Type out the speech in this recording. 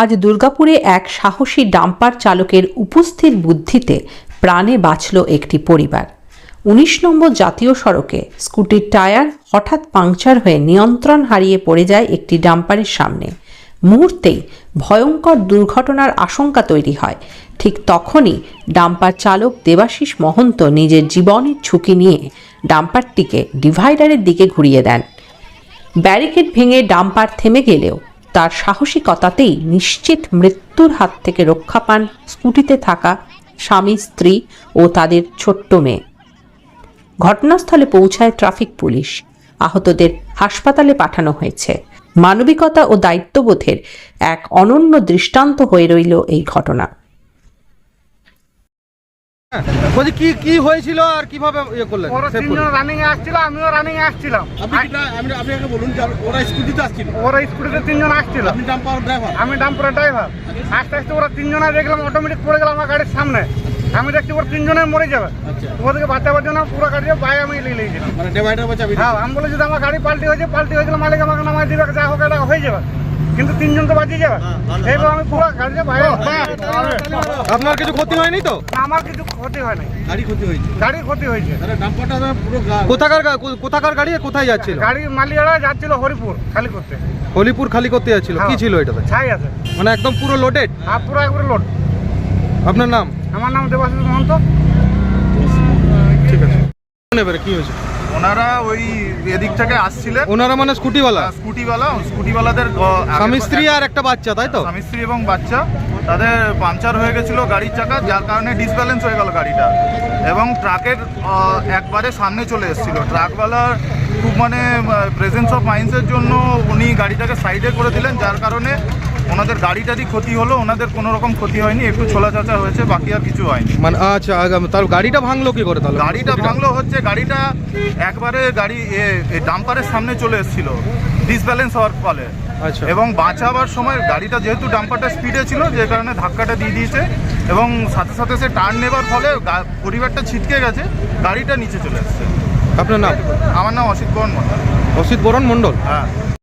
আজ দুর্গাপুরে এক সাহসী ডাম্পার চালকের উপস্থিত বুদ্ধিতে প্রাণে বাঁচল একটি পরিবার। ১৯ নম্বর জাতীয় সড়কে স্কুটির টায়ার হঠাৎ পাংচার হয়ে নিয়ন্ত্রণ হারিয়ে পড়ে যায় একটি ডাম্পারের সামনে। মুহূর্তেই ভয়ঙ্কর দুর্ঘটনার আশঙ্কা তৈরি হয়। ঠিক তখনই ডাম্পার চালক দেবাশিস মহন্ত নিজের জীবনের ঝুঁকি নিয়ে ডাম্পারটিকে ডিভাইডারের দিকে ঘুরিয়ে দেন। ব্যারিকেড ভেঙে ডাম্পার থেমে গেলেও তার সাহসিকতাতেই নিশ্চিত মৃত্যুর হাত থেকে রক্ষা পান স্কুটিতে থাকা স্বামী, স্ত্রী ও তাদের ছোট্ট মেয়ে। ঘটনাস্থলে পৌঁছায় ট্রাফিক পুলিশ। আহতদের হাসপাতালে পাঠানো হয়েছে। মানবিকতা ও দায়িত্ববোধের এক অনন্য দৃষ্টান্ত হয়ে রইল এই ঘটনা। বলছি কি হয়েছিল আর কিভাবে করলেন? ওরা তিনজন রানিং এ আসছিল, আমিও রানিং এ আসছিলাম। আপনি আগে বলুন যে ওরা স্কুটিতে আসছিল। ওরা স্কুটিতে তিনজন আসছিল, আপনি ডাম্পার ড্রাইভার? আমি ডাম্পারের ড্রাইভার। আস্তে আস্তে ওরা তিনজনে দেখলাম অটোমেটিক পড়ে গেল আমার গাড়ির সামনে। আমি দেখছি ওরা তিনজনে মরে যাবে। ওদেরকে বাঁচাবার জন্য পুরো গাড়ি বাইরে আমি নিয়ে নিয়েছিলাম। মানে ডিভাইডার বাঁচাবি? হ্যাঁ, আমি বলে যদি আমার গাড়ি পাল্টি হয়ে গেলে মালিক আমাকে নামাই দিবে, যা হোক এটা হয়ে যাবে, কিন্তু তিনজন তো বাঁচিয়ে যাবে। এইবার আমি পুরো গাড়িতে বাইরে। আপনার কিছু ক্ষতি হয়নি তো? আমার কিছু ক্ষতি হয় নাই। গাড়ি ক্ষতি হয়েছে? গাড়ির ক্ষতি হয়েছে। ডাম্পারটা পুরো কোথাকার গাড়ি কোথায় যাচ্ছিল? গাড়ি মালিকরা যাচ্ছিল হরিপুর খালি করতে। হলিপুর খালি করতে যাচ্ছিল? কি ছিল এটাতে? ছাই আছে, মানে একদম পুরো লোডেড? হ্যাঁ, পুরো একবারে লোড। আপনার নাম? আমার নাম দেবাশিস মহন্ত। ঠিক আছে, এবারে কি হয়েছে? ওনারা ওই এদিক থেকে আসছিলেন। ওনারা মানে স্কুটিওয়ালাদের স্বামী, স্ত্রী আর একটা বাচ্চা, তাই তো? স্বামী, স্ত্রী এবং বাচ্চা। তাদের পাংচার হয়ে গেছিল গাড়ির চাকা, যার কারণে ডিসব্যালেন্স হয়ে গেল গাড়িটা এবং ট্রাকের একবারে সামনে চলে এসেছিল। ট্রাকওয়ালার খুব মানে প্রেজেন্স অফ মাইন্ডসের জন্য উনি গাড়িটাকে সাইডে করে দিলেন, যার কারণে ওনাদের গাড়িটারই ক্ষতি হলো। ওনাদের কোনো রকম ক্ষতি হয়নি, একটু ছোলাচাচা হয়েছে, বাকি আর কিছু হয়নি। মানে আচ্ছা, তার গাড়িটা ভাঙলো কি করে তাহলে? গাড়িটা ভাঙলো হচ্ছে গাড়িটা একবারে ডাম্পারের সামনে চলে এসেছিল ডিসব্যালেন্স হওয়ার ফলে। আচ্ছা। এবং বাঁচাবার সময় গাড়িটা যেহেতু ডাম্পারটা স্পিডে ছিল, যে কারণে ধাক্কাটা দিয়ে দিয়েছে এবং সাথে সাথে সে টার্ন নেবার ফলে পরিবারটা ছিটকে গেছে, গাড়িটা নিচে চলে এসেছে। আপনার নাম? আমার নাম অসিত বরণ মণ্ডল। অসিত বরণ মণ্ডল? হ্যাঁ।